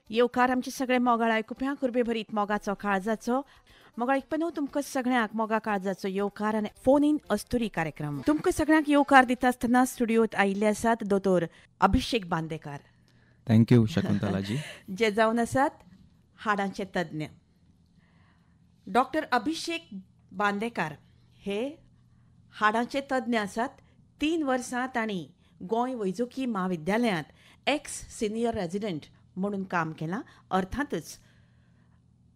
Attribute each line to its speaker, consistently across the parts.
Speaker 1: येवकार आमचे सगळे मोगाळ आयकुप्यांक कुर्बे भरीत मोगाचो काळजाचो मोगाळ आयकपनो तुमकां सगळ्यांक मोगा काळजाचो येवकार आनी फोन इन अस्तुरी कार्यक्रम तुमकां सगळ्यांक येवकार दिता आसतना स्टुडिओत आयिल्ले आसात दोतोर अभिषेक बांदेकार
Speaker 2: थँक्यू शकुंतलाजी.
Speaker 1: जे जावन आसात हाडांचे तज्ञ. डॉक्टर अभिषेक बांदेकार हे हाडांचे तज्ञ आसात. 3 वर्सां तांणी गोंय वैजकी महाविद्यालयांत एक्स सिनियर रेजिडेंट म्हणून काम केलां, अर्थातच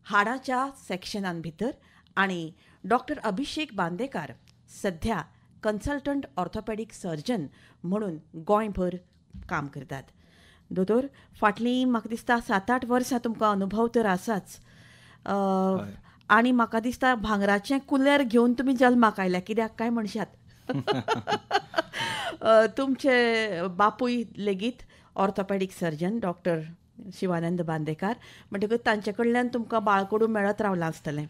Speaker 1: हाडाच्या सेक्शनान भितर. आनी डॉक्टर अभिषेक बांदेकार सध्या कन्सल्टंट ऑर्थोपॅडीक सर्जन म्हणून गोंयभर काम करतात. दोतोर, फाटलीं म्हाका दिसता 7-8 वर्सां तुमकां अनुभव तर आसाच. आनी म्हाका दिसता भांगराचें कुलेर घेवन तुमी जल्माक आयल्या, कित्याक काय म्हणशात. तुमचे बापूय लेगीत orthopaedic surgeon doctor Shivanand Bandekar, म्हणटकूच तांचे कडल्यान तुमकां बाळकडू मेळत रावलां आसतलें.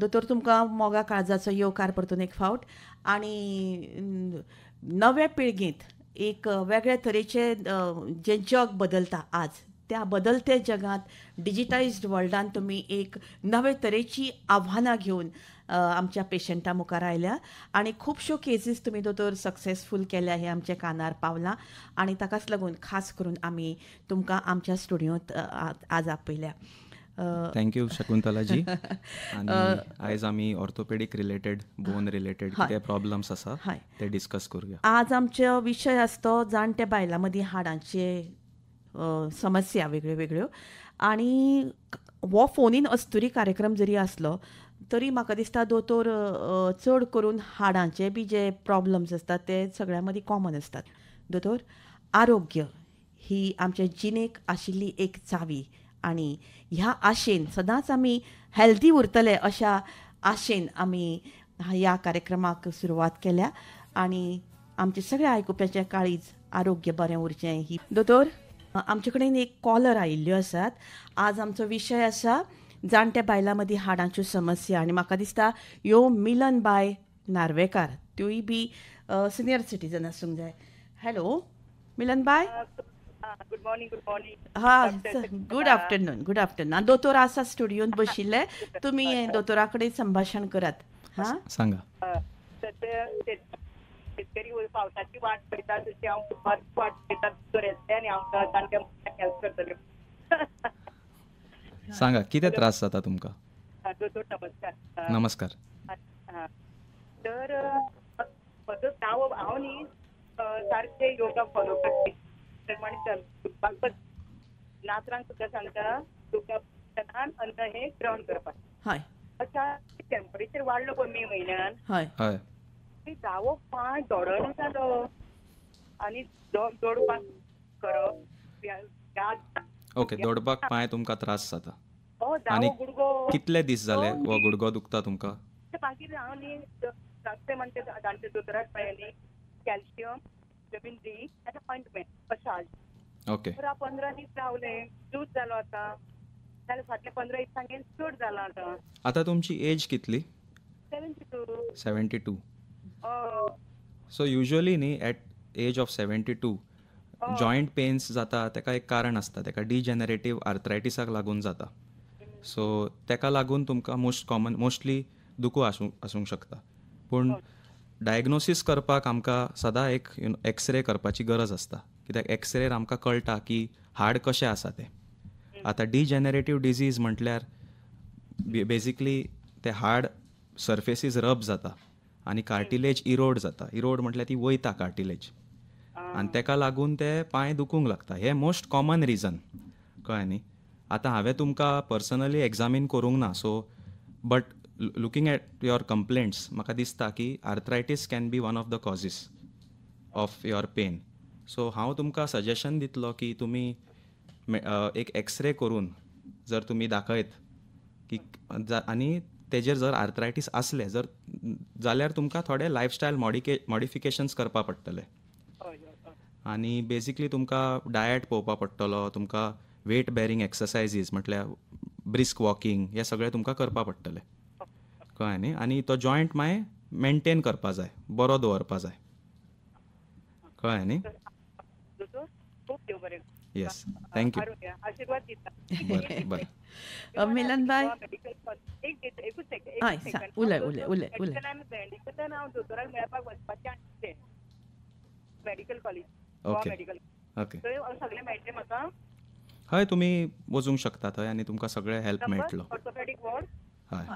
Speaker 1: दोतोर, तुमकां मोगा काळजाचो येवकार परतून एक फावट. आनी नव्या पिळगेंत एक वेगळ्या तरेचे जें जग बदलता आज, त्या बदलते जगांत डिजिटायज्ड वर्ल्डान तुमी एक नवे तरेची आव्हानां घेवन आमच्या पेशंटा मुखार आयल्या. आनी खुबश्यो केसीस तुमी दोतोर सक्सेसफूल केल्या हे आमच्या कानार पावलां. आनी ताकाच लागून खास करून आमी तुमकां आमच्या स्टुडियोंत आज आपयल्या.
Speaker 2: थँक्यू शकुंतलाजी. आनी आयज आमी ऑर्थोपेडीक रिलेटेड, बोन रिलेटेड कितें प्रॉब्लम्स आसा ते डिस्कस करूया.
Speaker 1: आज आमचो विशय आसतो जाणट्या बायलां मदीं हाडांचे समस्या वेगळ्यो वेगळ्यो. आनी हो फोन इन अस्तुरी कार्यक्रम जरी आसलो तरी म्हाका दिसता दोतोर चड करून हाडांचे बी जे प्रॉब्लम्स आसतात ते सगळ्यां मदीं कॉमन आसतात. दोतोर, आरोग्य ही आमच्या जिणेक आशिल्ली एक चावी. आनी ह्या आशेन सदांच आमी हेल्दी उरतले अशा आशेन आमी ह्या कार्यक्रमाक सुरवात केल्या. आनी आमचे सगळ्या आयकुप्याचें काळीज आरोग्य बरें उरचें ही. दोतोर, आमचे कडेन एक कॉलर आयिल्ल्यो आसात. आज आमचो विशय आसा जाणट्या बायलां मदीं हाडांच्यो समस्या. आनी म्हाका दिसता ह्यो मिलन बाय नार्वेकार, त्योय बी सिनियर सिटीजन आसूंक जाय. Hello Milan bye.
Speaker 3: Good morning.
Speaker 1: Good afternoon. दोतोर आसा स्टुडियोंत बशिल्ले, तुमी दोतोरा कडेन संभाशण करात.
Speaker 2: सांगा.
Speaker 3: शेतकरी पावसाची वाट पळयतात तशी हांव वाट पळयतात गरजले आनी हांव जाणट्या मनशाक हेल्प करतलें.
Speaker 2: सांगा, कितें त्रास जाता तुमकां?
Speaker 3: दोतोर नमस्कार.
Speaker 2: नमस्कार.
Speaker 3: तर म्हजो हांव न्ही सारकें योगा फॉलो करता. नातरांक सुद्दां सांगता योगा अन्न हे ग्रहण करपाक. अशा टेम्परेचर वाडलो पळय मे म्हयन्यान, दावो पांय दोडोना जालो आनी दोडपाक करप.
Speaker 2: ओके, दोडपाक पांय तुमकां त्रास जाता.
Speaker 3: आनी गुडगो
Speaker 2: कितले दीस जाले हो गुडगो दुखता तुमकां?
Speaker 3: मागीर हांव न्ही सांगता म्हणचे जाणटे दोतोराक पळयली कॅल्शियम, विटामीन डी आनी ऑइंटमेंट मसाज.
Speaker 2: ओके.
Speaker 3: 15 दीस रावले, लूज जालो आतां. जाल्यार फाटल्या 15 दिसांनी चड जाला आतां.
Speaker 2: आतां तुमची एज कितली?
Speaker 3: 72.
Speaker 2: सो युजली न्ही at age of 72 joint pains जाता, ताका एक कारण आसता. ताका डिजेनरेटीव आर्थरायटिसाक लागून जाता. सो ताका लागून तुमकां मोस्टली दुखू आसूंक शकता. पूण डायग्नोसीस करपाक आमकां सदां एक एक्सरे करपाची गरज आसता. कित्याक एक्सरेर आमकां कळटा की हाड कशें आसा तें. आतां डिजेनरेटीव डिजीज म्हटल्यार बेजिकली ते हाड सर्फेसीस रब जाता आनी कार्टिलेज इरोड जाता. इरोड म्हटल्यार ती वयता कार्टिलेज, आनी ताका लागून ते पांय दुखूंक लागता. हे मोस्ट कॉमन रिजन, कळ्ळें न्ही. आतां हांवें तुमकां पर्सनली एग्जामीन करूंक ना, so but looking at your complaints म्हाका दिसता की arthritis can be one of the causes of your pain. So हांव तुमकां सजेशन दितलो की तुमी एक एक्सरे करून जर तुमी दाखयत की आनी तेजेर जर आर्थरायटीस आसले जाल्यार तुमकां थोडे लायफस्टायल मॉडिफिकेशन्स करपा पडटले. आनी बेजिकली तुमकां डायट पळोवपा पडटलो. तुमकां वेट बेरींग एक्सरसायजीस म्हटल्यार ब्रिस्क वॉकिंग हे सगळें तुमकां करपा पडटलें, कळ्ळें न्ही. आनी तो जॉयंट मागीर मेनटेन करपा जाय, बरो दवरपा जाय, कळ्ळें न्ही. Yes, thank you.
Speaker 3: आरोग्य आशीर्वाद दिता.
Speaker 2: बरें बरें.
Speaker 1: मिलनबाई
Speaker 3: एकूच
Speaker 1: हय
Speaker 3: सेकंड
Speaker 1: उलय उलय उलय उलय.
Speaker 3: मेडिकलान हांव दोतोराक मेळपाक वचपाचें आसलें medical college
Speaker 2: okay
Speaker 3: medical
Speaker 2: okay.
Speaker 3: थंय सगळें मेळटलें म्हाका.
Speaker 2: हय, तुमी वचूंक शकता थंय आनी तुमकां सगळें हेल्प मेळटलो.
Speaker 3: Orthopaedic ward.
Speaker 2: हय.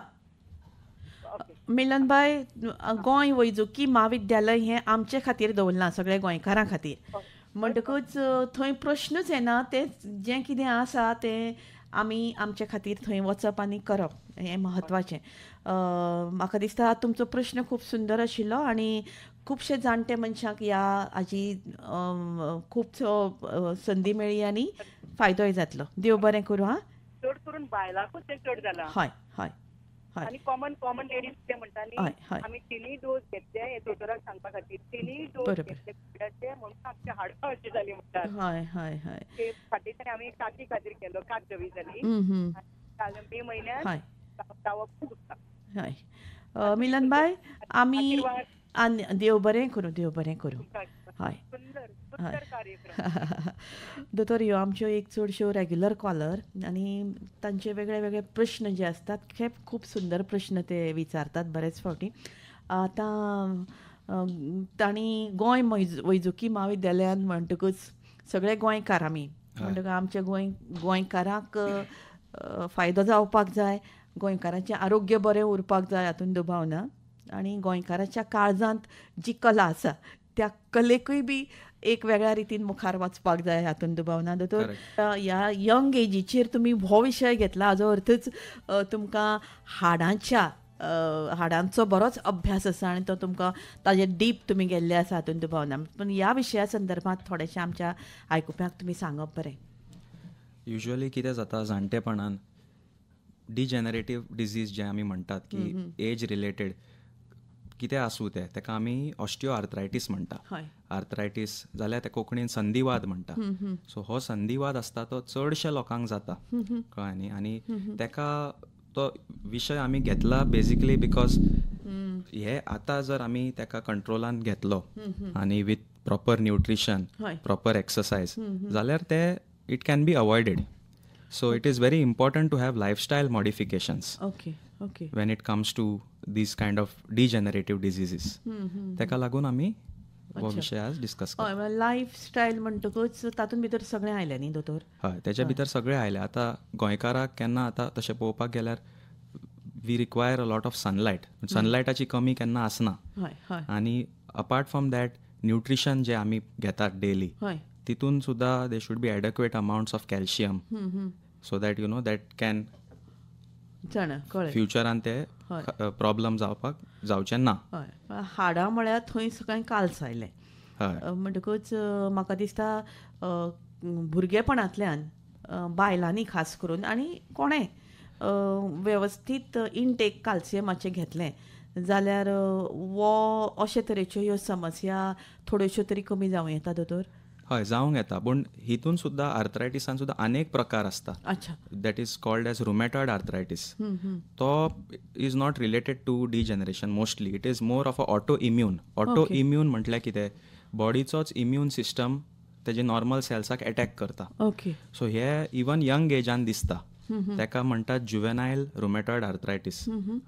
Speaker 1: मिलनबाई, गोंय वैजकी महाविद्यालय हें आमचे खातीर दवरलां, सगळ्या गोंयकारां खातीर. म्हणटकूच थंय प्रश्नूच येना, तें जें कितें आसा तें आमी आमचे खातीर थंय वचप आनी करप हें म्हत्वाचें. म्हाका दिसता तुमचो प्रश्न खूब सुंदर आशिल्लो आनी खुबशे जाणटे मनशांक ह्या हाजी खूब संदी मेळ्ळी आनी फायदोय जातलो. देव बरें करूं. हां,
Speaker 3: चड करून बायलांकूच तें चड जालां.
Speaker 1: हय हय हय
Speaker 3: आनी कॉमन लेडीज ते म्हणटा न्ही,
Speaker 1: हय हय
Speaker 3: आमी 3 डोस घेतले हे दोतोराक सांगपा खातीर. 3 डोस
Speaker 1: बरोबर.
Speaker 3: घेतले कोविडाचे म्हणून आमची हाडपां अशी जाली म्हणटात.
Speaker 1: हय हय हय.
Speaker 3: ते फाटीं आमी काकी खातीर केलो, काक जवी जाली. मे म्हयन्यात
Speaker 1: हय
Speaker 3: दावो खूब दुखता.
Speaker 1: हय. मिलनबाई, आमी
Speaker 3: आशीर्वाद.
Speaker 1: देव बरें करूं, देव बरें करूं. हय.
Speaker 3: सुंदर कार्यक्रम.
Speaker 1: दोतोर, ह्यो आमच्यो एक चडश्यो रेग्युलर कॉलर आनी तांचे वेगळे वेगळे प्रश्न जे आसतात ते खूब सुंदर प्रश्न ते विचारतात बरेच फावटी. आतां तांणी गोंय वैजकी महाविद्यालयांत म्हणटकूच सगळे गोंयकार आमी म्हणटकूच आमच्या गोंयकारांक फायदो जावपाक जाय, गोंयकारांचें आरोग्य बरें उरपाक जाय, हातूंत दुबाव ना. आनी गोंयकाराच्या काळजांत जी कला आसा त्या कलेकूय बी एक वेगळ्या रितीन मुखार वचपाक जाय, हातूंत दुबाव ना. दोतोर, ह्या यंग एजीचेर तुमी हो विशय घेतला, हाजो अर्थच तुमकां हाडांचो बरोच अभ्यास आसा आनी तो तुमकां ताजे डीप तुमी गेल्ले आसा, हातूंत दुबाव ना. पूण ह्या विशया संदर्भांत थोडेशें आमच्या आयकुप्यांक तुमी सांगप बरें.
Speaker 2: युजली कितें जाता जाणटेपणान डिजेनरेटीव डिजीज जे आमी म्हणटात की एज रिलेटेड कितें आसूं तें, तेका आमी ऑस्टिओ आर्थरायटीस म्हणटा. आर्थरायटीस जाल्यार ते कोंकणीन संधिवाद म्हणटा. सो हो संधिवाद आसता तो चडशा लोकांक जाता, कळ्ळें न्ही. आनी तेका तो विशय आमी घेतला बेजिकली बिकॉज हे आतां जर आमी तेका कंट्रोलान घेतलो आनी with proper nutrition, proper exercise, जाल्यार ते it can be avoided. So it is very important to have lifestyle modifications when it comes to these kind of degenerative diseases. तेका लागून आमी हो विशय आज डिस्कस करता.
Speaker 1: लायफस्टायल म्हणटकूच तातूंत भितर सगळें आयलें न्ही दोतोर?
Speaker 2: हय, तेच्या भितर सगळें आयलें. आतां गोंयकाराक केन्ना आतां तशें पळोवपाक गेल्यार we require a lot of sunlight. सनलायटाची कमी केन्ना आसना. आनी अपार्ट फ्रॉम दॅट न्युट्रिशन जे आमी घेतात डेली, तितून सुद्दां they should be adequate amounts of calcium so that you know that can फ्युचरान ते प्रॉब्लम जावचे ना.
Speaker 1: हाडां म्हळ्यार थंय सगळें काल्स आयलें. म्हणटकूच म्हाका दिसता भुरगेपणांतल्यान बायलांनी खास करून आनी कोणें वेवस्थीत इनटेक कॅल्शियमाचें घेतलें जाल्यार वो अशे तरेच्यो ह्यो समस्या थोड्योश्यो तरी कमी जावं येता दोतोर?
Speaker 2: हय, जावंक येता. पूण हितून सुद्दां आर्थरायटिसान सुद्दां अनेक प्रकार आसता. That is called as rheumatoid arthritis. तो is not related to degeneration mostly. It is more of a auto immune. Auto immune म्हटल्यार कितें, बॉडीचोच इम्यून सिस्टम तेजे नॉर्मल सेल्साक अटॅक करता. सो हे इवन यंग एजान दिसता. तेका म्हणटात जुवेनायल रुमॅटॉयड आर्थरायटीस.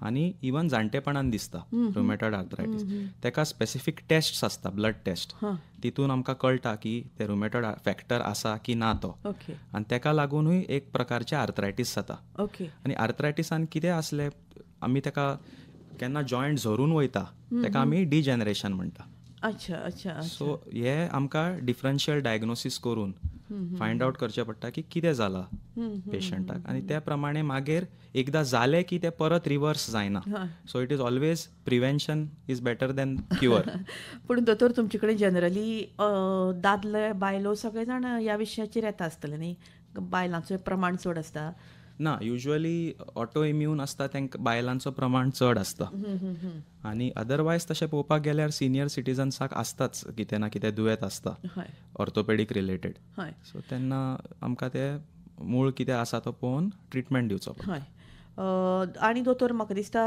Speaker 2: आनी इवन जाणटेपणान दिसता रुमॅटॉयड आर्थरायटीस. तेका स्पेसिफीक टेस्ट्स आसता, ब्लड टेस्ट. तितून आमकां कळटा की ते रुमॅटॉयड फॅक्टर आसा की ना तो. आनी तेका लागूनूय एक प्रकारचे आर्थरायटीस जाता. आनी आर्थरायटिसान कितें आसलें, आमी तेका केन्ना जॉयंट झरून वयता तेका आमी डिजेनरेशन म्हणटा. सो हे आमकां डिफरन्शियल डायग्नोसीस करून फायंड आउट करचें पडटा की कितें जालां पेशंटाक, आनी त्या प्रमाणे मागीर एकदां जालें की तें परत रिवर्स जायना. So it is always prevention is better than cure.
Speaker 1: पूण दोतोर, तुमचे कडेन जनरली दादले बायलो सगळे जाण ह्या विशयाचेर येता आसतले न्ही? बायलांचो प्रमाण चड आसता?
Speaker 2: ना, युजली ऑटो इम्यून आसता तांकां बायलांचो प्रमाण चड आसता. आनी अदरवायज तशें पळोवपाक गेल्यार सिनियर सिटिजन्साक आसताच कितें ना कितें दुयेंत आसता ऑर्थोपेडीक रिलेटेड. सो तेन्ना आमकां ते मूळ कितें आसा तो पळोवन ट्रिटमेंट दिवचो पडटा.
Speaker 1: आनी दोतोर म्हाका दिसता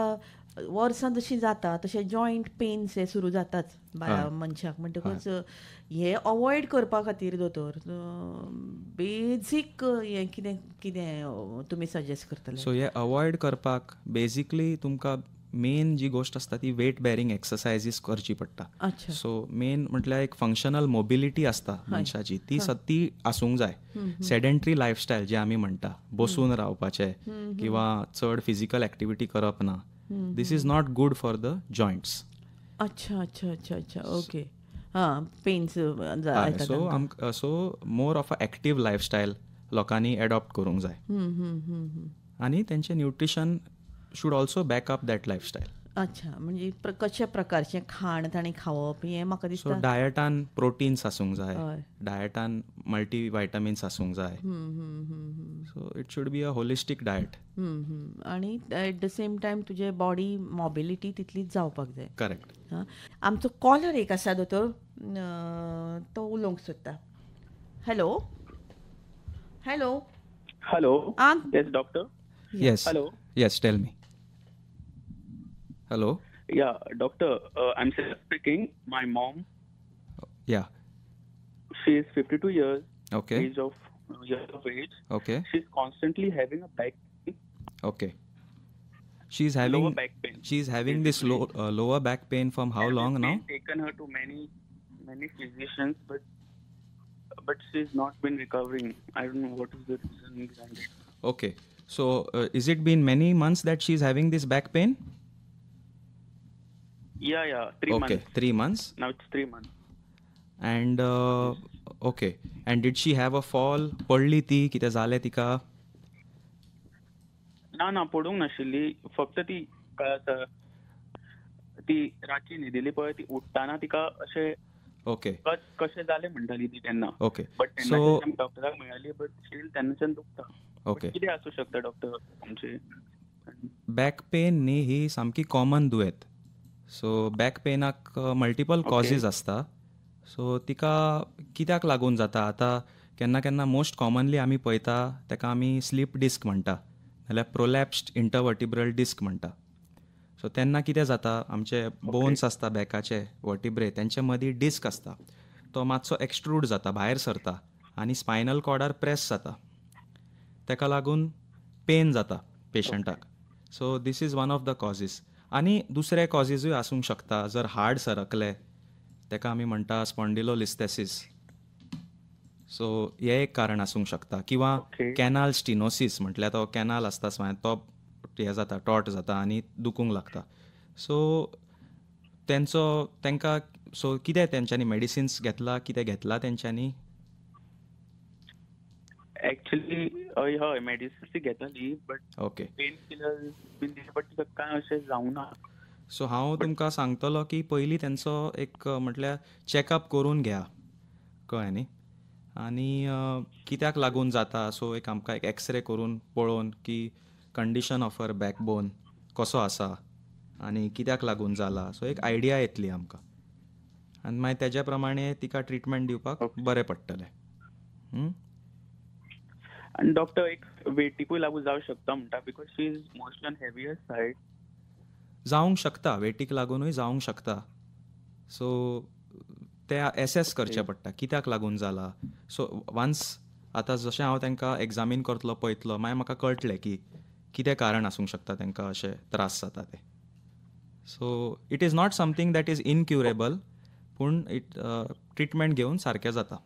Speaker 1: वर्सां जशीं जाता तशें जॉयंट पेन्स हे सुरू जाताच मनशाक. म्हणटकच हे अवॉयड करपा खातीर दोतोर बेजीक हें कितें कितें तुमी सजेस्ट करतले?
Speaker 2: सो हे अवॉयड करपाक बेजिकली तुमकां मेन जी गोष्ट आसता ती वेट बेरिंग एक्सरसायजीस करची पडटा. सो मेन म्हटल्यार एक फंक्शनल मोबिलिटी आसता मनशाची ती आसूंक जाय. सेडेंटरी लायफस्टायल जे आमी म्हणटा, बसून रावपाचें किंवा चड फिजिकल एक्टिविटी करप ना, this is not good for the joints.
Speaker 1: अच्छा अच्छा अच्छा अच्छा ओके. हां pains
Speaker 2: so more of a active lifestyle लोकांनी एडॉप्ट करूंक जाय. आनी तेंचें nutrition should also back up that lifestyle.
Speaker 1: अच्छा म्हणजे कशा प्रकारचें खाण ताणें खावप हें म्हाका दिसता.
Speaker 2: सो डायटान प्रोटीन्स आसूंक जाय, डायटान मल्टी वायटामिन्स आसूंक जाय. So it should be a holistic diet.
Speaker 1: आनी एट द सेम टायम तुजे बॉडी मोबिलिटी तितलीच जावपाक जाय.
Speaker 2: करेक्ट.
Speaker 1: आमचो कॉलर एक आसा दोतोर, तो उलोवंक सोदता. Hello hello
Speaker 4: hello. Yes doctor.
Speaker 2: Yes.
Speaker 4: Hello.
Speaker 2: Yes tell me. Hello.
Speaker 4: Yeah, doctor. I'm speaking. My mom.
Speaker 2: Yeah.
Speaker 4: She is 52 years.
Speaker 2: Okay.
Speaker 4: Years of age.
Speaker 2: Okay.
Speaker 4: She's constantly having a back pain.
Speaker 2: Okay. She's having
Speaker 4: lower back pain.
Speaker 2: She's having this lower back pain from how long now?
Speaker 4: Taken her to many physicians, but she's not been recovering. I don't know what is the reason exactly.
Speaker 2: Okay. So is it been many months that she's having this back pain?
Speaker 4: Yeah, 3 months.
Speaker 2: Okay, 3 months.
Speaker 4: Now it's 3 months.
Speaker 2: And okay. And did she have a fall? पडली ती कितें जालें तिका?
Speaker 4: ना पडूंक नाशिल्ली. फक्त ती रातची न्हिदिल्ली पळय, ती उठ्ठाना तिका अशें
Speaker 2: ओके
Speaker 4: कशें जालें म्हणटाली ती तेन्ना.
Speaker 2: ओके.
Speaker 4: बट तेन्ना डॉक्टराक मेळ्ळी, बट स्टील तेन्नाच्यान दुखता.
Speaker 2: ओके.
Speaker 4: कितें आसूं शकता डॉक्टर आमचे?
Speaker 2: बॅक पेन न्ही ही सामकी कॉमन दुयेंत. सो बॅक पेनाक मल्टिपल कॉजीस आसता. सो तिका कित्याक लागून जाता, आतां केन्ना केन्ना मोस्ट कॉमनली आमी पळयता ताका आमी स्लीप डिस्क म्हणटा, नाल्यार प्रोलॅप्स्ड इंटरवर्टिब्रल डिस्क म्हणटा. सो तेन्ना कितें जाता, आमचे बोन्स आसता बॅकाचे वर्टिब्रे, तेंचे मदीं डिस्क आसता, तो मातसो एक्सट्रूड जाता, भायर सरता आनी स्पायनल कॉर्डार प्रेस जाता. ताका लागून पेन जाता पेशंटाक. So this is one of the causes. आनी दुसरे कॉजीसूय आसूंक शकता. जर हाड सरकले, ताका आमी म्हणटा स्पॉन्डिलोलिस्थेसीस, सो हे एक कारण आसूंक शकता. किंवा कॅनाल स्टिनोसीस म्हटल्यार तो कॅनाल आसता तो हें जाता, टॉट जाता आनी दुखूंक लागता. सो तांकां सो कितें तेंच्यांनी मेडिसिन्स घेतला, कितें घेतला तेंच्यांनी?
Speaker 4: एक्चुअली हय मेडिसिन्स घेताली, but
Speaker 2: okay.
Speaker 4: Pain killers been दिले, बट तिका कांय अशें जावंक ना.
Speaker 2: सो हांव तुमकां सांगतलो की पयलीं तेंचो एक म्हटल्यार चॅकअप करून घ्या, कळ्ळें न्ही. आनी कित्याक लागून जाता, सो एक आमकां एक एक्सरे करून पळोवन की कंडिशन ऑफ हर बॅकबोन कसो आसा आनी कित्याक लागून जाला, सो एक आयडिया येतली आमकां. आनी मागीर तेज्या प्रमाणे तिका ट्रिटमेंट दिवपाक बरें पडटलें.
Speaker 4: आनी डॉक्टर एक वेटीकूय लागू जावं शकता म्हणटा, because she is most on heavier said.
Speaker 2: जावंक शकता, वेटीक लागूनूय जावंक शकता. सो ते एसेस करचें पडटा कित्याक लागून जाला. सो वन्स आतां जशें हांव तांकां एग्जामीन करतलो, पळयतलो, मागीर म्हाका कळटलें की कितें कारण आसूंक शकता तांकां अशें त्रास जाता ते. So it is not something that is incurable, पूण ट्रिटमेंट घेवन सारकें जाता.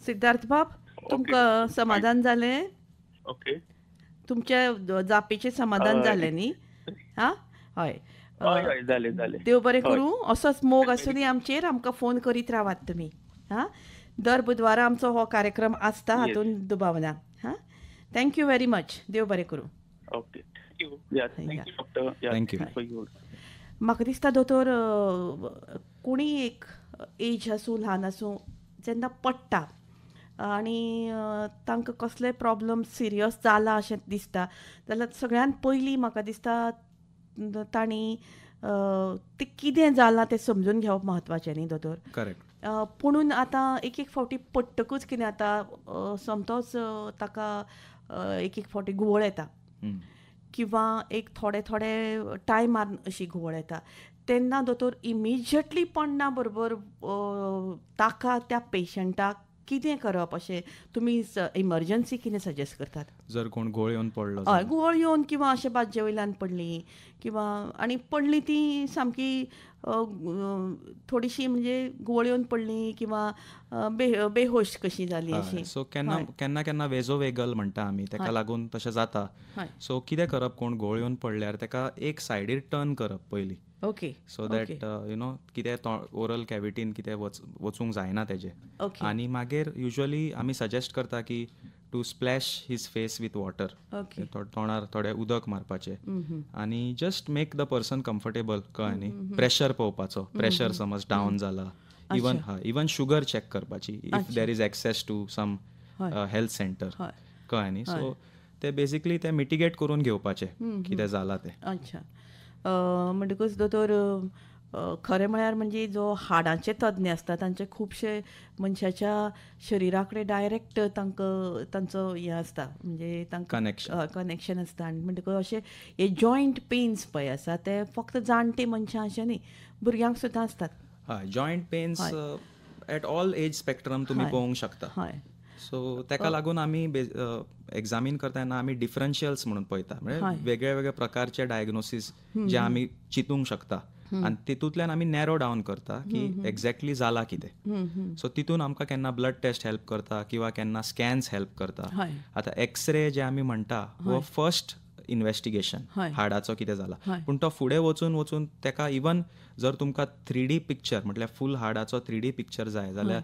Speaker 1: सिद्धार्थ बाब, तुमकां समाधान जालें?
Speaker 4: ओके.
Speaker 1: तुमच्या जापेचें समाधान जालें न्ही? हां हय
Speaker 4: जालें.
Speaker 1: देव बरें करूं. असोच मोग आसूं दी आमचेर. आमकां फोन करीत रावात तुमी. हां, दर बुधवारा आमचो हो कार्यक्रम आसता, हातून दुबाव ना. हां, थँक्यू व्हेरी मच. देव बरें करूं.
Speaker 4: ओके. थँक्यू.
Speaker 1: म्हाका दिसता दोतोर, कोणी एक एज आसूं, ल्हान आसूं, जेन्ना पडटा आनी तांकां कसले प्रॉब्लम सिरियस जाला अशें दिसता, जाल्यार सगळ्यान पयलीं म्हाका दिसता तांणी ते कितें जालां तें समजून घेवप म्हत्वाचें न्ही दोतोर.
Speaker 2: करेक्ट.
Speaker 1: पुणून आतां एक फावटी पडटकूच कितें जाता, समतोच ताका एक फावटी घुंवळ येता किंवा एक थोडे टायमार अशी घुंवळ येता, तेन्ना दोतोर इमिजिएटली पडना बरोबर ताका त्या पेशंटाक कितें करप अशें तुमी इमर्जन्सी कितें सजेस्ट करतात?
Speaker 2: जर कोण घुंवळ येवन पडलो
Speaker 1: हय, घुंवळ येवन किंवा अशें बाजये वयल्यान पडली किंवा आनी पडली ती सामकी थोडीशी म्हणजे घुंवळ येवन पडली किंवा बेहोश कशी जाली अशी.
Speaker 2: सो केन्ना वेजोवेगल म्हणटा आमी, तेका लागून तशें जाता. सो कितें करप, कोण घुंवळ येवन पडल्यार तेका एक सायडीर टर्न करप पयलीं.
Speaker 1: ओके.
Speaker 2: सो दॅट कितें ओरल कॅविटीन कितें वचूंक जायना तेजें. आनी मागीर युजली आमी सजेस्ट करता की to splash his face with water. तोंडार थोडें उदक मारपाचें आनी just make the person comfortable. कळ्ळें न्ही. प्रेशर पळोवपाचो, प्रेशर समज डावन जाला, इवन शुगर चॅक करपाची if there is access to some health centre. कळ्ळें न्ही. सो ते बेसिकली ते मिटिगेट करून घेवपाचें कितें जालां तें.
Speaker 1: अच्छा. म्हणटकूच दोतोर खरें म्हळ्यार म्हणजे जो हाडांचे तज्ञ आसता तांचे खुबशे मनशाच्या शरिरा कडेन डायरेक्ट तांचो हें आसता, म्हणजे तांकां कनेक्शन आसता. आनी म्हणटकूच अशे हे जॉयंट पेन्स पळय आसा ते फक्त जाणटे मनशां अशें न्ही, भुरग्यांक सुद्दां असतात.
Speaker 2: हय, joint pains at all age spectrum तुमी पळोवंक शकता.
Speaker 1: हय.
Speaker 2: सो तेका लागून आमी एग्जामीन करता तेन्ना आमी डिफरन्शियल्स म्हणून पळयता, म्हणजे वेगळे वेगळे प्रकारचे डायग्नोसीस जे आमी चिंतूंक शकता आनी तितूंतल्यान आमी नॅरो डावन करता की एक्झॅक्टली जाला कितें. सो तितून आमकां केन्ना ब्लड टेस्ट हेल्प करता किंवा केन्ना स्कॅन्स हेल्प करता. आतां एक्सरे जे आमी म्हणटा हो फर्स्ट इन्वेस्टिगेशन हाडाचो कितें जाला, पूण तो फुडें वचून तेका इवन जर तुमकां 3D पिक्चर म्हटल्यार फूल हाडाचो 3D पिक्चर जाय जाल्यार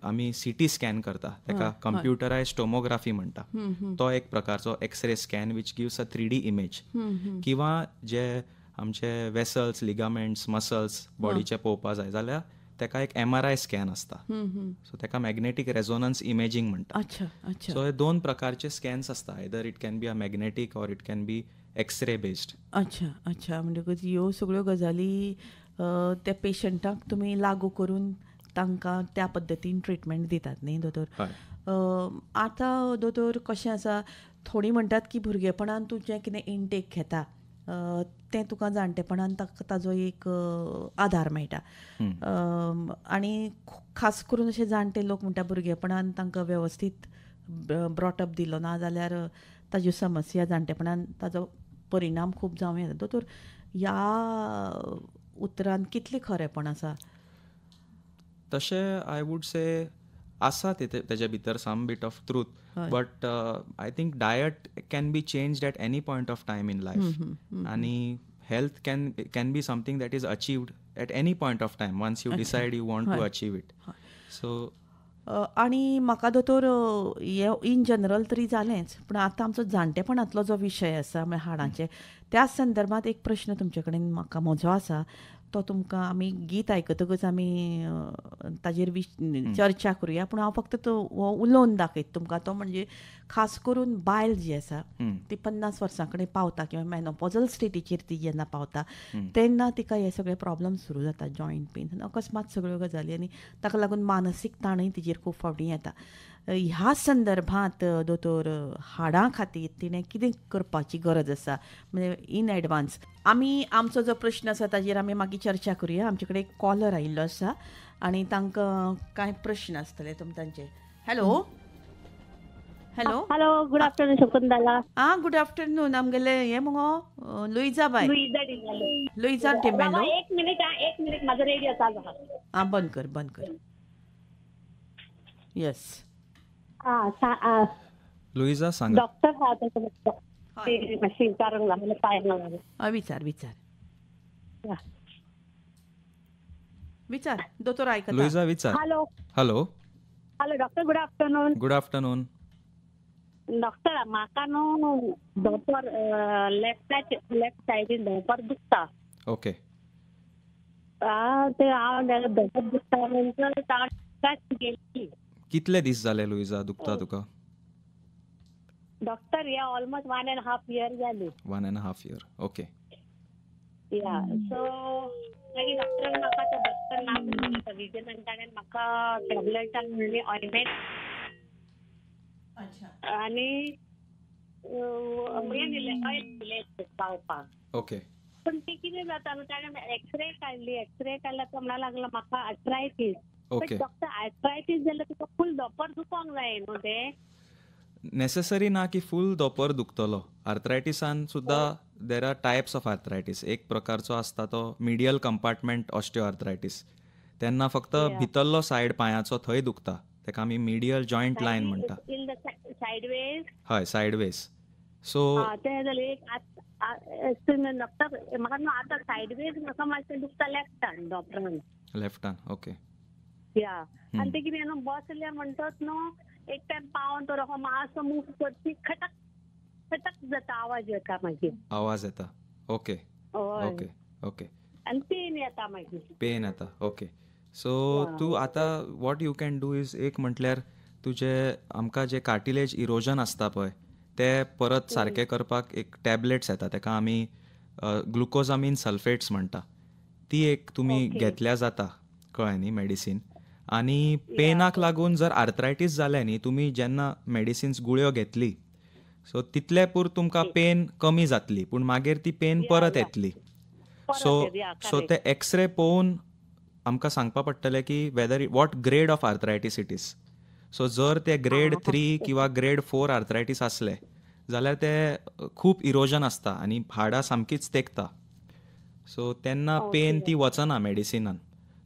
Speaker 2: आमी CT स्कॅन करता, तेका कंप्युटरायज्ड टोमोग्राफी म्हणटा. तो एक प्रकारचो X-ray scan which gives a 3D image. किंवा जे आमचे वेसल्स, लिगामेंट्स, मसल्स बॉडीचे पळोवपा जाय जाल्यार तेका एक MRI स्कॅन आसता. सो तेका मॅग्नेटीक रेझोनन्स इमेजींग म्हणटा. सो हे 2 प्रकारचे स्कॅन्स आसता. Either it can be a magnetic or it can be X-ray based.
Speaker 1: अच्छा. म्हणटकूच ह्यो सगळ्यो गजाली त्या पेशंटाक तुमी लागू करून तांकां त्या पद्दतीन ट्रिटमेंट दितात न्ही दोतोर. आतां दोतोर कशें आसा, थोडीं म्हणटात की भुरगेपणान तूं जें कितें इनटेक घेता तें तुका जाणटेपणान ताजो एक आधार मेळटा. आनी खास करून अशे जाणटे लोक म्हणटा भुरगेपणान तांकां वेवस्थीत ब्रॉटअप दिलो ना जाल्यार ताज्यो समस्या जाणटेपणान ताजो परिणाम खूब जावं येता. दोतोर ह्या उतरान कितलें खरेंपण आसा?
Speaker 2: तशें आय वूड से आसा तेजे भितर some bit of truth, but I think diet can be changed at any point of time in life आनी health can be something that is achieved at any point of time once you decide you want to achieve it. So
Speaker 1: आनी म्हाका दोतोर हे in general तरी जालेंच, पूण आतां आमचो जाणटेपणांतलो जो विशय आसा म्हळ्यार हाडांचे, त्या संदर्भांत एक प्रश्न तुमचे कडेन म्हाका म्हजो आसा. तो तुमकां आमी गीत आयकतकच आमी ताजेर चर्चा करुया, पूण हांव फक्त तो उलोवन दाखयता तुमकां. तो म्हणजे खास करून बायल जी आसा ती 50 वर्सां कडेन पावता किंवा मेनोपॉजल स्टेटीचेर ती जेन्ना पावता तेन्ना तिका हे सगळे प्रॉब्लम सुरू जाता, जॉयंट पेन, अकस्मात सगळ्यो गजाली, आनी ताका लागून मानसीक ताणय तिजेर खूब फावटी येता. ह्या संदर्भांत दोतोर हाडां खातीर तिणें कितें करपाची गरज आसा, म्हणजे इन एडवान्स? आमी आमचो जो प्रश्न आसा ताजेर आमी मागीर चर्चा करुया. आमचे कडेन एक कॉलर आयिल्लो आसा आनी तांकां कांय प्रश्न आसतले तुमचे. Hello.
Speaker 5: Good afternoon Shakuntala.
Speaker 1: Good afternoon. आमगेले हे मुगो लुइजा बाय. लुइजा डिमेलो.
Speaker 5: एक मिनिट माझा रेडिओ चालू आहा.
Speaker 1: बंद कर. येस.
Speaker 2: लुइजा सांगा.
Speaker 5: डॉक्टर हा मशीन कारण मला पाय
Speaker 1: विचार दोतोर ऐकता.
Speaker 2: लुइजा विचार. Hello
Speaker 5: doctor.
Speaker 2: Good afternoon.
Speaker 5: Doctor म्हाका न्हू दोतोर लेफ्ट सायडीन दोतोर दुखता.
Speaker 2: ओके.
Speaker 5: ते हांव दोतोर दुखता म्हणजे
Speaker 2: कितले दीस जाले लुइजा दुखता तुका?
Speaker 5: डॉक्टर हे ऑलमोस्ट 1.5 year जाली.
Speaker 2: 1.5 year. ओके.
Speaker 5: या सो मागीर डॉक्टरान म्हाका तो डॉक्टर नाम विजयन ताणें म्हाका टॅबलेटां म्हणली ऑइंटमेंट आनी ऑयल दिलें पावपाक.
Speaker 2: ओके.
Speaker 5: पण ते कितें जाता न्हू ताणें एक्सरे काडल्यार तो म्हणूंक लागलो म्हाका आर्थरायटीस.
Speaker 2: ओके.
Speaker 5: डॉक्टर आर्थरायटीस जाल्यार तुका फूल दोपर दुखोंक जाय न्हू ते.
Speaker 2: नेसेसरी ना की फूल दोपर दुखतलो. आर्थरायटिसान सुद्धा there are types of arthritis. एक प्रकारचो आसता तो मिडियल कंपार्टमेंट ऑस्टिओआर्थरायटीस. तेन्ना फक्त भितरलो सायड पांयाचो थंय दुखता, तेका आमी मिडियल जॉयंट लायन म्हणटा.
Speaker 5: In the sideways.
Speaker 2: हय, सायडवेज. सो
Speaker 5: ते जाल्यार एक डॉक्टर म्हाका न्हू आतां सायडवेज म्हाका मातशें दुखता लेफ्टान डॉक्टरान.
Speaker 2: लेफ्टान. ओके.
Speaker 5: या आनी ते कितें न्हू बसले म्हणटच न्हू एक टायम पावन तो रको मातसो मूव करची खटक खटक जाता आवाज येता मागीर.
Speaker 2: आवाज येता. ओके. ओके. ओके.
Speaker 5: आनी पेन येता मागीर.
Speaker 2: पेन येता. ओके. सो तूं आतां what you can do is एक म्हटल्यार तुजे आमकां जे कार्टिलेज इरोजन आसता पळय ते परत सारके करपाक एक टॅबलेट्स येता, तेका आमी ग्लुकोजामीन सल्फेट्स म्हणटा. ती एक तुमी घेतल्या जाता, कळ्ळें न्ही, मेडिसीन. आनी पेनाक लागून जर आर्थरायटीस जालें न्ही, तुमी जेन्ना मेडिसिन्स गुळयो घेतली सो तितले पूर तुमकां पेन कमी जातली, पूण मागीर ती पेन परत येतली. सो ते एक्सरे पळोवन आमकां सांगपा पडटलें की whether what grade of arthritis it is. So जर ते ग्रेड 3 किंवा ग्रेड 4 आर्थरायटीस आसले जाल्यार ते खूब इरोजन आसता आनी हाडां सामकीच तेंकता. सो तेन्ना पेन ती वचना मेडिसिनान.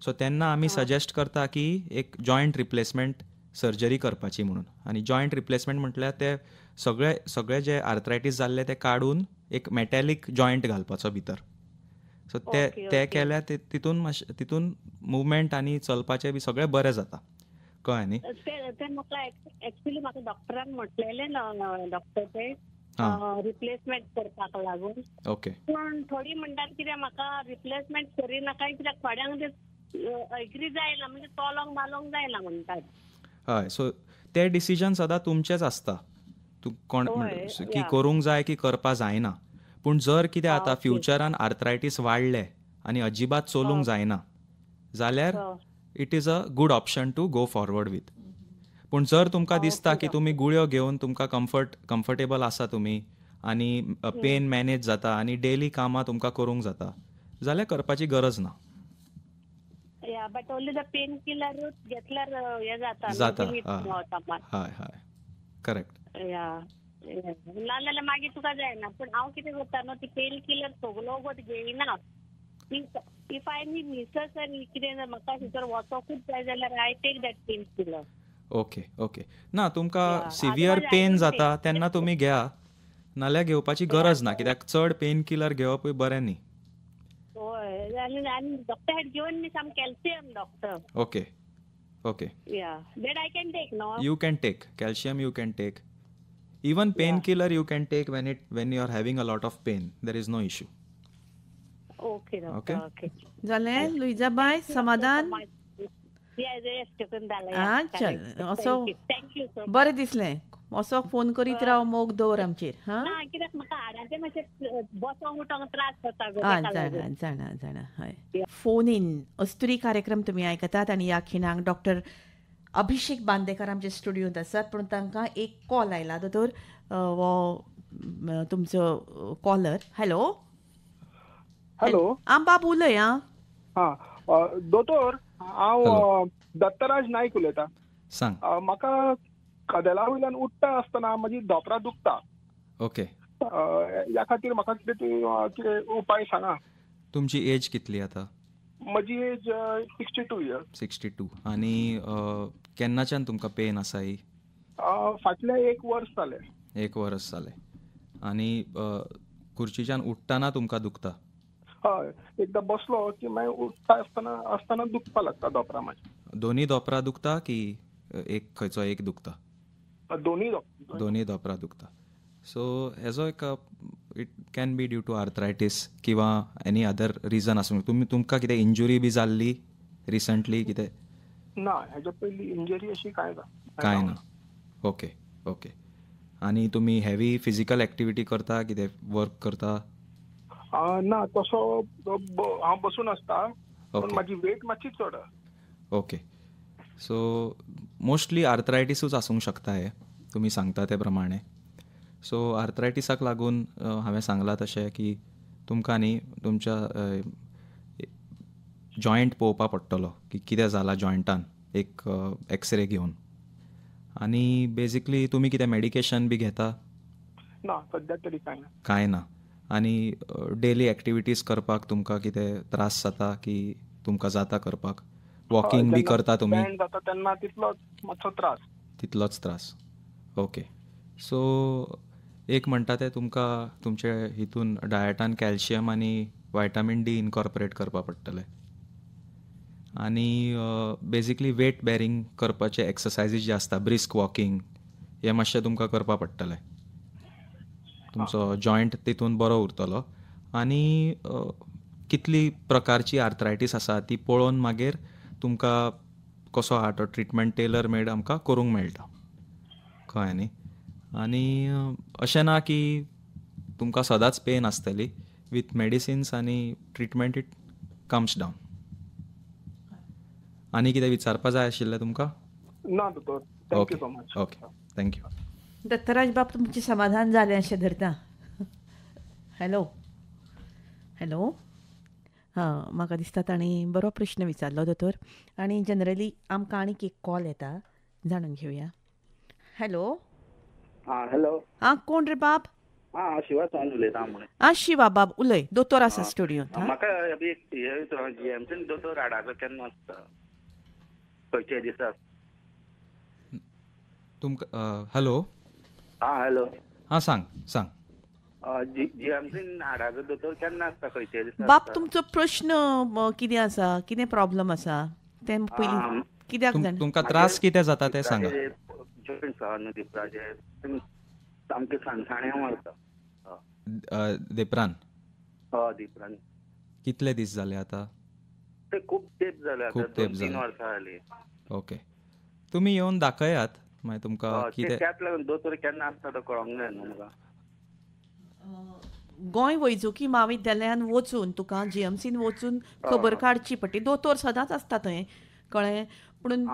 Speaker 2: सो तेन्ना आमी सजेस्ट करता की एक जॉयंट रिप्लेसमेंट सर्जरी करपाची म्हणून. आनी जॉयंट रिप्लेसमेंट म्हटल्यार ते सगळे जे आर्थरायटीस जाल्ले ते काडून एक मेटॅलीक जॉयंट घालपाचो भितर. सो ते केल्यार तितून मुवमेंट आनी चलपाचें बी सगळें बरें जाता, कळ्ळें न्ही.
Speaker 5: ते म्हाका एक्चुअली म्हाका डॉक्टरान म्हटलेलें डॉक्टर ते रिप्लेसमेंट करपाक लागून.
Speaker 2: ओके.
Speaker 5: पूण थोडी म्हणटात कितें म्हाका रिप्लेसमेंट करिनाका कित्याक थोड्यांक ते एग्री जायना म्हणजे चलोंक मालोंक जायना म्हणटात.
Speaker 2: हय. सो ते डिसिजन सदां तुमचेच आसता, तूं कोण की करूंक जाय की करपा जायना. पूण जर कितें आतां फ्युचरान आर्थरायटीस वाडले आनी अजिबात चलूंक जायना जाल्यार it is a good option to go forward with. पूण जर तुमकां दिसता की तुमी गुळयो घेवन तुमकां कम्फर्टेबल आसा तुमी आनी पेन मॅनेज जाता आनी डेली कामां तुमकां करूंक जाता जाल्यार करपाची गरज ना.
Speaker 5: But only the pain killer घेतल्यार हे
Speaker 2: जाता. हय हय, करेक्ट.
Speaker 5: नाजाल्यार मागीर तुका जायना. पूण हांव कितें करता न्हू ती पेन किलर सगलो वत घेयना. इफ आय नीड नेसेसरी कितें म्हाका भितर वचोंकूच जाय जाल्यार I take that pain killer.
Speaker 2: Okay. Okay. ना तुमकां सिवियर पेन जाता तेन्ना तुमी घेया, नाल्यार घेवपाची गरज ना, कित्याक चड पेन किलर घेवपूय बरें न्ही.
Speaker 5: हय. आनी doctor had given me some calcium doctor.
Speaker 2: Okay. Okay.
Speaker 5: या that I can take no.
Speaker 2: You can take calcium, you can take. Even painkiller you can take when you are having a lot of pain. There is no issue.
Speaker 5: Okay. Okay.
Speaker 1: जालें Luisa bye, समाधान. चल असो बरें दिसलें. असो phone करीत राव, मोग दवर आमचेर.
Speaker 5: कित्याक म्हाका हाडांचे मातशें बसोंक उठोंक त्रास जाता.
Speaker 1: जाणा. हय. फोन इन अस्तुरी कार्यक्रम तुमी आयकतात आनी ह्या खिणाक डॉक्टर अभिषेक बांदेकर आमचे स्टुडियोंत आसात. पूण तांकां एक कॉल आयला. दोतोर वो तुमचो कॉलर. हॅलो. बाब उलय.
Speaker 6: दोतोर, हांव दत्तराज नायक उलयतां.
Speaker 2: सांग.
Speaker 6: म्हाका कदेला वयल्यान उठ्ठा आसतना म्हजी धोपरां दुखता.
Speaker 2: ओके.
Speaker 6: ह्या खातीर म्हाका कितें उपाय सांगा.
Speaker 2: तुमची एज कितली आतां?
Speaker 6: म्हजी एज 62 इयर्स.
Speaker 2: 62. आनी केन्नाच्यान तुमकां पेन आसा ही?
Speaker 6: फाटलें 1 वर्स जालें.
Speaker 2: 1 वर्स जालें. आनी खुर्चीच्यान उठ्ठाना तुमकां दुखता?
Speaker 6: हय. एकदां बसलो की मागीर उठ्ठा आसतना दुखपा लागता धोपरां म्हाजी.
Speaker 2: दोनी धोपरां दुखता की एक खंयचो एक दुखता?
Speaker 6: दोनी
Speaker 2: धोपरां दुखता. सो हेजो एक it can be due to arthritis किंवा एनी अदर रिजन आसूं. तुमकां कितें इंजुरी बी जाल्ली रिसंटली कितें?
Speaker 6: ना, हेच्या पयलीं इंजरी अशी कांय
Speaker 2: ना. ओके. ओके. आनी तुमी हेवी फिजिकल एक्टिविटी करता, कितें वर्क करता?
Speaker 6: ना तसो हांव बसून आसता पण
Speaker 2: ओके.
Speaker 6: माझी वेट मातशी चड आहा.
Speaker 2: ओके. सो मोस्टली आर्थरायटिसूच आसूंक शकता हे तुमी सांगता ते प्रमाणे. सो आर्थरायटिसाक लागून हांवें सांगलां तशें की तुमकां न्ही तुमच्या जॉयंट पळोवपा पडटलो की कितें जालां जॉयंटान एक एक्सरे घेवन. आनी बेजिकली तुमी कितें मेडिकेशन बी घेता?
Speaker 6: ना सद्या तरी कांय ना.
Speaker 2: कांय ना. आनी डेली एक्टिविटीज करपाक तुमकां कितें त्रास जाता की तुमकां जाता करपाक? वॉकिंग बी करता तुमी?
Speaker 6: बँड जाता तेन्ना तितलोच मातसो त्रास.
Speaker 2: तितलोच त्रास. ओके. सो एक म्हणटा ते तुमकां तुमचे हितून डायटान कॅल्शियम आनी व्हायटामीन डी इनकॉर्पोरेट करपा पडटले. आनी बेजिकली वेट बॅरींग करपाचे एक्सरसायजीस जे आसता ब्रिस्क वॉकिंग हे मातशें तुमकां करपा पडटलें. तुमचो जॉयंट तितून बरो उरतलो. आनी कितली प्रकारची आर्थरायटीस आसा ती पळोवन मागीर तुमकां कसो आहा तो ट्रिटमेंट टेलर मेड आमकां करूंक मेळटा. कळ्ळें न्ही. आनी अशें ना की तुमकां सदांच पेन आसतली. वीथ मेडिसिन्स आनी ट्रिटमेंट इट कम्स डावन. आनी कितें विचारपा जाय आशिल्लें तुमकां?
Speaker 6: ना दोतोर, thank you
Speaker 2: okay.
Speaker 6: So much.
Speaker 2: Okay, thank you.
Speaker 1: Dattaraj बाब तुमचें समाधान जालें अशें धरता. हॅलो हॅलो हां, म्हाका दिसता ताणें बरो प्रश्न विचारलो दोतोर. आनी जनरली आमकां आनीक एक कॉल येता, जाणून घेवया. Hello
Speaker 7: hello.
Speaker 1: कोण रे बाब?
Speaker 7: शिवा सावन उलयता म्हणे.
Speaker 1: शिवा बाब उलय. दोतोर आसा स्टुडियोंत.
Speaker 7: म्हाका जीएमसीन दोतोर हाडाचो केन्ना आसता? खंयचे दिसा?
Speaker 2: तुमकां हॅलो.
Speaker 7: हॅलो.
Speaker 2: सांग.
Speaker 7: जीएमसीन हाडाचो दोतोर केन्ना आसता? खंयचे दिसा?
Speaker 1: बाब तुमचो प्रश्न कितें आसा? कितें प्रॉब्लेम आसा तें पयलीं कित्याक जाण?
Speaker 2: तुमकां त्रास कितें जाता तें सांगा.
Speaker 7: जॉयंट्स आहा न्हू दिपराचे, सामके साणसाणे मारता.
Speaker 2: देपरान?
Speaker 7: दिपरान.
Speaker 2: कितले दीस जाले आतां?
Speaker 7: ते खूब तेंप जाले.
Speaker 2: खूब तेंप
Speaker 7: 2-3
Speaker 2: जाले.
Speaker 7: वर्सां जालीं.
Speaker 2: ओके. तुमी येवन दाखयात मागीर तुमकां कितें.
Speaker 7: त्याच लागून दोतोर केन्ना आसता तो कळोंक जाय न्हू म्हाका.
Speaker 1: गोंय वैजकी महाविद्यालयान वचून तुका जीएमसीन वचून खबर काडची पडटी. दोतोर सदांच आसता थंय, कळ्ळें. पूण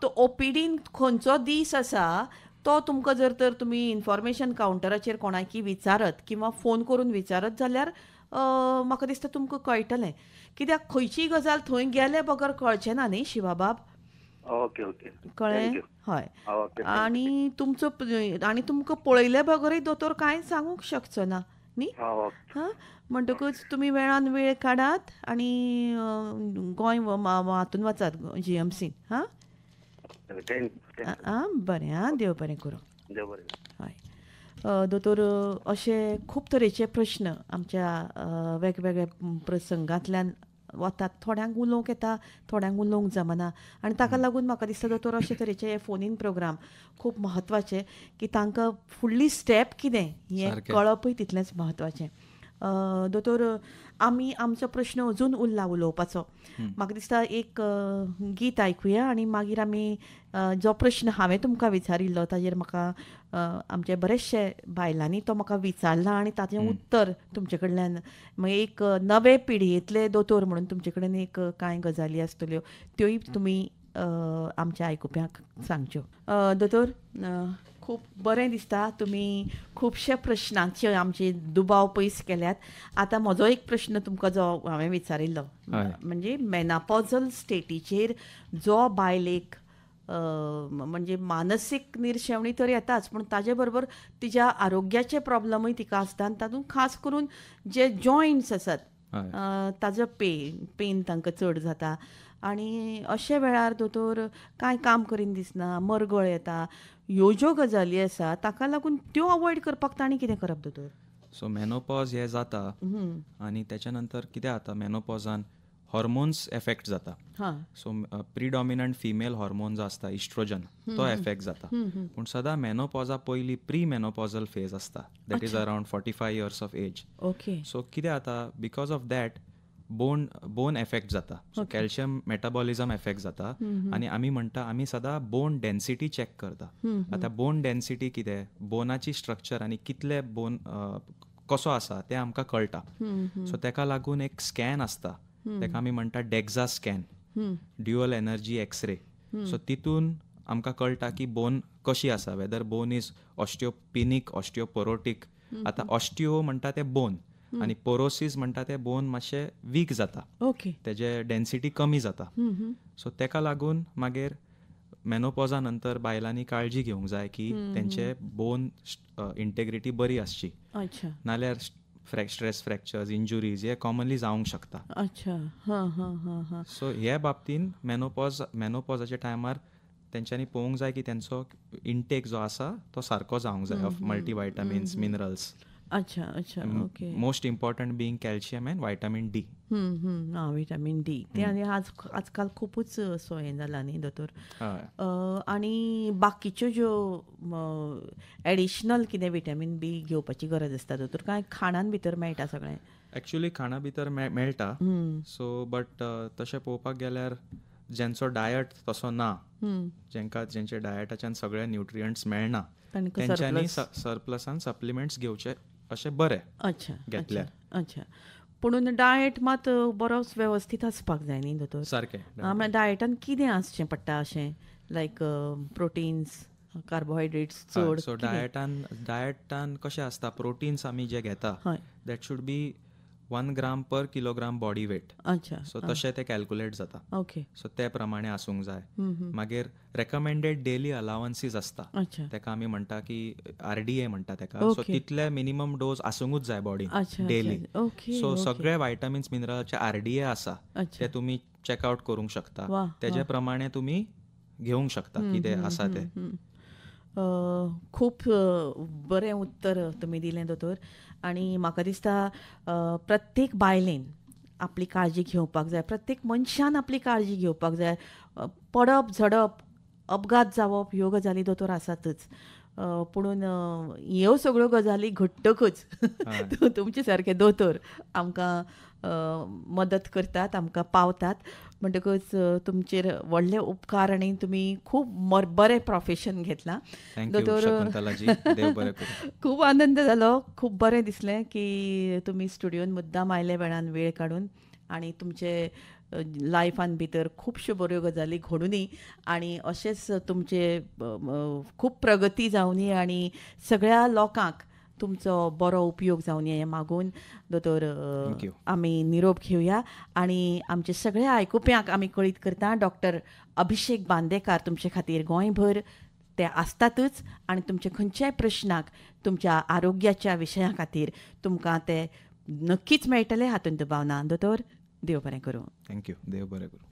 Speaker 1: तो ओपीडीन खंयचो दीस आसा तो तुमकां जर तर तुमी इन्फॉर्मेशन कावंटराचेर कोणाकी विचारत किंवा फोन करून विचारत जाल्यार म्हाका दिसता तुमकां कळटलें. कित्याक खंयचीय गजाल थंय गेले बगर कळचें ना न्ही शिवा बाब.
Speaker 7: Okay okay.
Speaker 1: कळ्ळें. हय.
Speaker 7: ओके.
Speaker 1: आनी तुमकां पळयले बगरय दोतोर कांय सांगूंक शकचो ना न्ही. हां, म्हणटकूच तुमी वेळान वेळ काडात आनी गोंय हातून वचात जीएमसीन. हां बरें. देव बरें करूं. हय दोतोर, अशे खूब तरेचे प्रश्न आमच्या वेगवेगळ्या प्रसंगांतल्यान वतात. थोड्यांक उलोवंक येता, थोड्यांक उलोवंक जमना. आनी ताका लागून म्हाका दिसता दोतोर अशे तरेचे फोन इन प्रोग्राम खूब म्हत्वाचे की तांकां फुडली स्टेप कितें हें कळपय तितलेंच म्हत्वाचें. दोतोर, आमी आमचो प्रश्न अजून उरला उलोवपाचो. म्हाका दिसता एक गीत आयकुया आनी मागीर आमी जो प्रश्न हांवें तुमकां विचारिल्लो ताजेर म्हाका आमचे बरेचशे बायलांनी तो म्हाका विचारला आनी ताचें उत्तर तुमचे कडल्यान मागीर एक नवे पिढयेंतले दोतोर म्हणून तुमचे कडेन एक कांय गजाली आसतल्यो त्योय तुमी आमच्या आयकुप्यांक सांगच्यो. दोतोर, खूब बरें दिसता. तुमी खुबशे प्रश्नांचे आमचे दुबाव पयस केल्यात. आतां म्हजो एक प्रश्न तुमकां जो हांवें विचारिल्लो म्हणजे मेनापॉजल स्टेटीचेर जो बायलेक म्हणजे मानसीक निरशेवणी तर येताच, पूण ताजे बरोबर तिच्या आरोग्याचे प्रॉब्लमूय तिका आसता. आनी तातूंत खास करून जे जॉयंट्स आसात ताजो पेन तांकां चड जाता. आनी अशे वेळार दोतोर कांय काम करीन दिसना, मरगळ येता, ह्यो ज्यो गजाली आसा ताका लागून त्यो अवॉयड करपाक तांणी कितें करप दोतोर?
Speaker 2: सो मेनोपॉज हें जाता आनी तेच्या नंतर कितें जाता मेनोपॉजान हॉर्मोन्स एफेक्ट जाता. सो प्रिडॉमिनंट फिमेल हॉर्मोन जो आसता इस्ट्रोजन तो एफेक्ट जाता. पूण सदां मेनोपॉजा पयलीं प्री मेनोपॉजल फेज आसता, that is around 45 years of age.
Speaker 1: Okay.
Speaker 2: So कितें जाता because of that bone effect जाता. सो कॅल्शियम मेटाबॉलिझम एफेक्ट जाता. आनी आमी म्हणटा आमी सदां बोन डेन्सिटी चॅक करता. आतां बोन डेन्सिटी कितें, बोनाची स्ट्रक्चर आनी कितले बोन कसो आसा तें आमकां कळटा. सो तेका लागून एक स्कॅन आसता, तेका आमी म्हणटा DEXA scan, dual energy x-ray. So तितून आमकां कळटा की बोन कशी आसा, whether bone is osteopenic, osteoporotic. आतां ऑस्टिओ म्हणटा तें बोन आनी पोरोसीस म्हणटा तें बोन मातशें वीक जाता, तेजे डेन्सिटी कमी जाता. सो तेका लागून मागीर मेनोपॉजा नंतर बायलांनी काळजी घेवंक जाय की तेंचे बोन इंटेग्रिटी बरी आसची, नाल्यार स्ट्रेस फ्रॅक्चर्स, इंजुरीज हे कॉमनली जावंक शकता. सो हे बाबतीन मेनोपॉजाच्या टायमार तेंच्यांनी पळोवंक जाय की तेंचो इंटेक जो आसा तो सारको जावंक जाय of multivitamins, minerals.
Speaker 1: Okay.
Speaker 2: Most important being calcium and vitamin D.
Speaker 1: Vitamin D ते आनी आजकाल खूपच सोय जाला न्ही दोतोर. आनी बाकीच्यो ज्यो एडिशनल कितें व्हिटॅमिन बी घेवपाची गरज आसता दोतोर, काय खाणान भितर मेळटा सगळें?
Speaker 2: एक्चुअली खाणा भितर मेळटा. सो बट तशें पळोवपाक गेल्यार जेंचो डायट तसो ना, जेंचे डायटाच्यान सगळे न्युट्रियंट्स मेळना, तेंच्यांनी सरप्लसान सप्लिमेंट्स घेवचे अशें बरें घेतल्यार.
Speaker 1: अच्छा. पुणून डायट मात बरोच वेवस्थीत आसपाक जाय न्ही दोतोर?
Speaker 2: सारकें.
Speaker 1: डायटान कितें आसचें पडटा अशें, लायक प्रोटीन्स, कार्बोहायड्रेट्स चड?
Speaker 2: सो डायटान कशें आसता, प्रोटीन्स आमी जे घेता that should be 1 gram per kilogram body weight. So तशें तें कॅल्क्युलेट जाता. सो ते प्रमाणे आसूंक जाय. मागीर रेकमेंडेड डेली अलावन्सीस आसता, तेका आमी म्हणटा की RDA म्हणटा तेका. सो तितले मिनिमम डोस आसूंकूच जाय बॉडीन डेली. सो सगळे व्हायटामिन्स, मिनरल्सचे RDA आसा ते तुमी चेकआउट करूंक शकता, तेजे प्रमाणे तुमी घेवंक शकता कितें आसा तें.
Speaker 1: खूब बरें उत्तर तुमी दिलें दोतोर. आनी म्हाका दिसता प्रत्येक बायलेन आपली काळजी घेवपाक जाय, प्रत्येक मनशान आपली काळजी घेवपाक जाय. पडप, झडप, अपघात जावप ह्यो गजाली दोतोर आसातच, पुणून ह्यो सगळ्यो गजाली घडटकच तुमचे सारके दोतोर आमकां मदत करतात, आमकां पावतात. म्हणटकच तुमचेर व्हडले उपकार आनी तुमी खूब बरें प्रोफेशन घेतलां दोतोर. खूब आनंद जालो, खूब बरें दिसलें की तुमी स्टुडियोन मुद्दाम आयले वेळान वेळ काडून, आनी तुमचे लायफान भितर खुबश्यो बऱ्यो गजाली घडूनी आनी अशेंच तुमचे खूब प्रगती जावनी आनी सगळ्या लोकांक तुमचो बरो उपयोग जावन हें मागून दोतोर आमी निरोप घेवया. आनी आमचे सगळे आयकुप्यांक आमी कळीत करता, डॉक्टर अभिषेक बांदेकार तुमचे खातीर गोंयभर ते आसतातच, आनी तुमचे खंयच्याय प्रश्नाक तुमच्या आरोग्याच्या विशया खातीर तुमकां ते नक्कीच मेळटले, हातूंत दुबाव ना. दोतोर, देव बरें करूं.
Speaker 2: थँक्यू. देव बरें करूं.